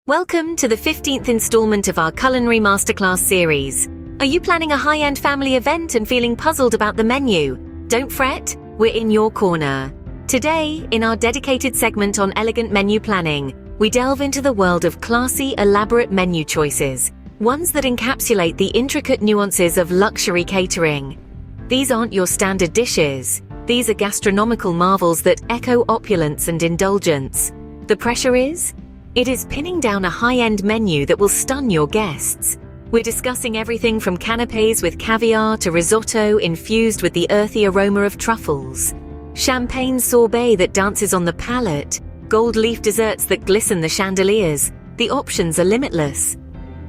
Welcome to the 15th installment of our Culinary Masterclass series. Are you planning a high-end family event and feeling puzzled about the menu? Don't fret, we're in your corner. Today, in our dedicated segment on elegant menu planning, we delve into the world of classy, elaborate menu choices, ones that encapsulate the intricate nuances of luxury catering. These aren't your standard dishes. These are gastronomical marvels that echo opulence and indulgence. The pressure is? It is pinning down a high-end menu that will stun your guests. We're discussing everything from canapes with caviar to risotto infused with the earthy aroma of truffles, champagne sorbet that dances on the palate, gold leaf desserts that glisten the chandeliers. The options are limitless.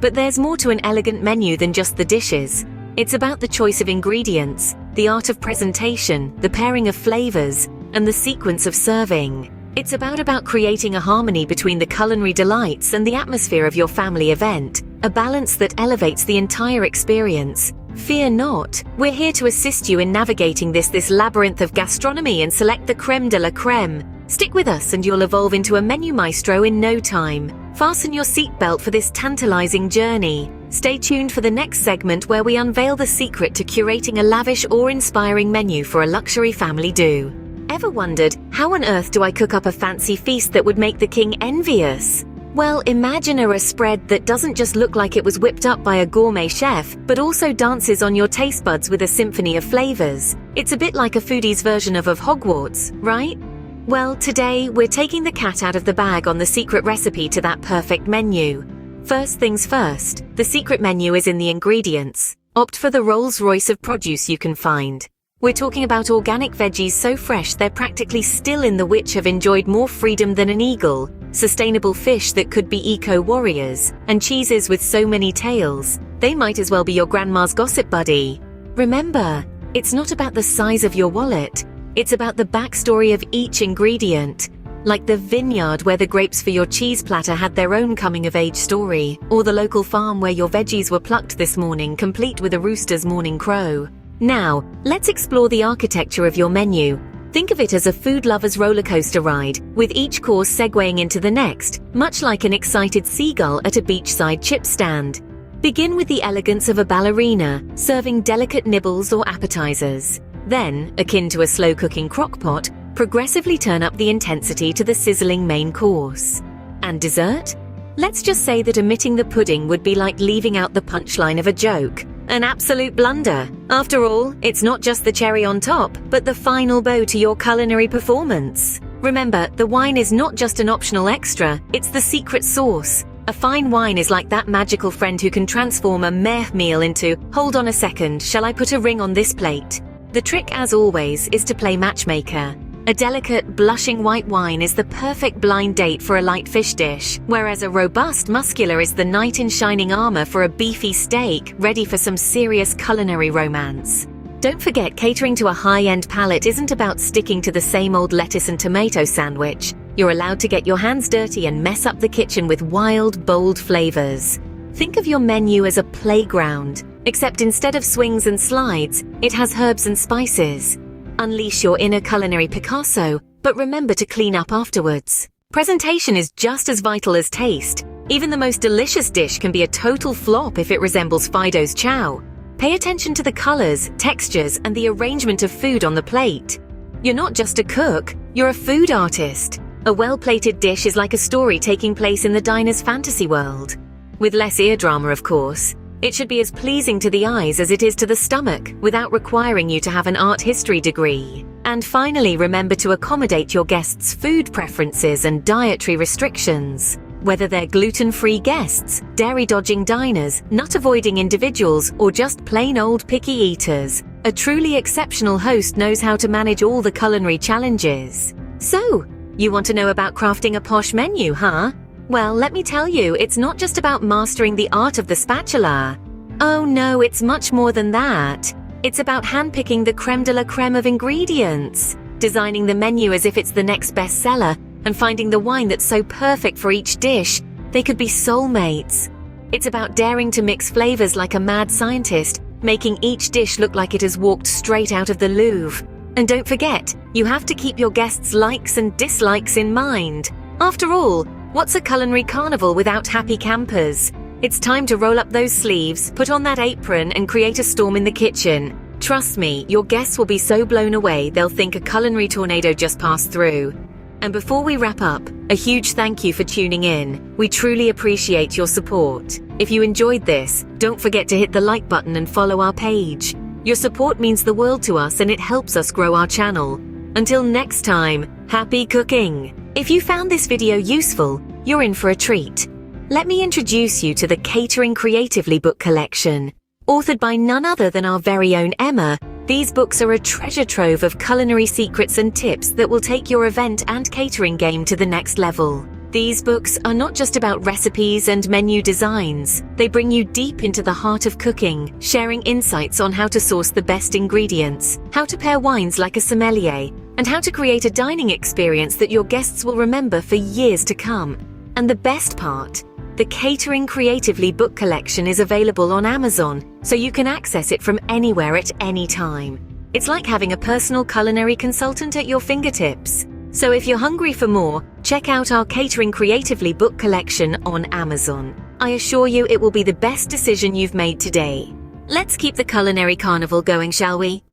But there's more to an elegant menu than just the dishes. It's about the choice of ingredients, the art of presentation, the pairing of flavors, and the sequence of serving. It's about creating a harmony between the culinary delights and the atmosphere of your family event, a balance that elevates the entire experience. Fear not, we're here to assist you in navigating this labyrinth of gastronomy and select the creme de la creme. Stick with us and you'll evolve into a menu maestro in no time. Fasten your seatbelt for this tantalizing journey. Stay tuned for the next segment where we unveil the secret to curating a lavish or inspiring menu for a luxury family do. Ever wondered, how on earth do I cook up a fancy feast that would make the king envious? Well, imagine a spread that doesn't just look like it was whipped up by a gourmet chef, but also dances on your taste buds with a symphony of flavors. It's a bit like a foodie's version of Hogwarts, right? Well, today, we're taking the cat out of the bag on the secret recipe to that perfect menu. First things first, the secret menu is in the ingredients. Opt for the Rolls-Royce of produce you can find. We're talking about organic veggies so fresh they're practically still in the which have enjoyed more freedom than an eagle, sustainable fish that could be eco-warriors, and cheeses with so many tails, they might as well be your grandma's gossip buddy. Remember, it's not about the size of your wallet, it's about the backstory of each ingredient. Like the vineyard where the grapes for your cheese platter had their own coming-of-age story, or the local farm where your veggies were plucked this morning complete with a rooster's morning crow. Now, let's explore the architecture of your menu. Think of it as a food lover's rollercoaster ride, with each course segueing into the next, much like an excited seagull at a beachside chip stand. Begin with the elegance of a ballerina, serving delicate nibbles or appetizers. Then, akin to a slow-cooking crock-pot, progressively turn up the intensity to the sizzling main course. And dessert? Let's just say that omitting the pudding would be like leaving out the punchline of a joke. An absolute blunder. After all, it's not just the cherry on top, but the final bow to your culinary performance. Remember, the wine is not just an optional extra, it's the secret sauce. A fine wine is like that magical friend who can transform a meh meal into, hold on a second, shall I put a ring on this plate? The trick, as always, is to play matchmaker. A delicate, blushing white wine is the perfect blind date for a light fish dish, whereas a robust muscular is the knight in shining armor for a beefy steak, ready for some serious culinary romance. Don't forget, catering to a high-end palate isn't about sticking to the same old lettuce and tomato sandwich. You're allowed to get your hands dirty and mess up the kitchen with wild, bold flavors. Think of your menu as a playground, except instead of swings and slides, it has herbs and spices. Unleash your inner culinary Picasso, but remember to clean up afterwards. Presentation is just as vital as taste. Even the most delicious dish can be a total flop if it resembles Fido's chow. Pay attention to the colors, textures, and the arrangement of food on the plate. You're not just a cook, you're a food artist. A well-plated dish is like a story taking place in the diner's fantasy world. With less ear drama, of course. It should be as pleasing to the eyes as it is to the stomach, without requiring you to have an art history degree. And finally, remember to accommodate your guests' food preferences and dietary restrictions. Whether they're gluten-free guests, dairy-dodging diners, nut-avoiding individuals, or just plain old picky eaters, a truly exceptional host knows how to manage all the culinary challenges. So, you want to know about crafting a posh menu, huh? Well, let me tell you, it's not just about mastering the art of the spatula. Oh no, it's much more than that. It's about handpicking the creme de la creme of ingredients, designing the menu as if it's the next bestseller, and finding the wine that's so perfect for each dish, they could be soulmates. It's about daring to mix flavors like a mad scientist, making each dish look like it has walked straight out of the Louvre. And don't forget, you have to keep your guests' likes and dislikes in mind. After all, What's a culinary carnival without happy campers? It's time to roll up those sleeves, put on that apron, and create a storm in the kitchen. Trust me, your guests will be so blown away they'll think a culinary tornado just passed through. And before we wrap up, a huge thank you for tuning in. We truly appreciate your support. If you enjoyed this, don't forget to hit the like button and follow our page. Your support means the world to us and it helps us grow our channel. Until next time, happy cooking! If you found this video useful, you're in for a treat. Let me introduce you to the Catering Creatively book collection. Authored by none other than our very own Emma, these books are a treasure trove of culinary secrets and tips that will take your event and catering game to the next level. These books are not just about recipes and menu designs. They bring you deep into the heart of cooking, sharing insights on how to source the best ingredients, how to pair wines like a sommelier, and how to create a dining experience that your guests will remember for years to come. And the best part, the Catering Creatively book collection is available on Amazon, so you can access it from anywhere at any time. It's like having a personal culinary consultant at your fingertips. So if you're hungry for more, check out our Catering Creatively book collection on Amazon. I assure you it will be the best decision you've made today. Let's keep the culinary carnival going, shall we?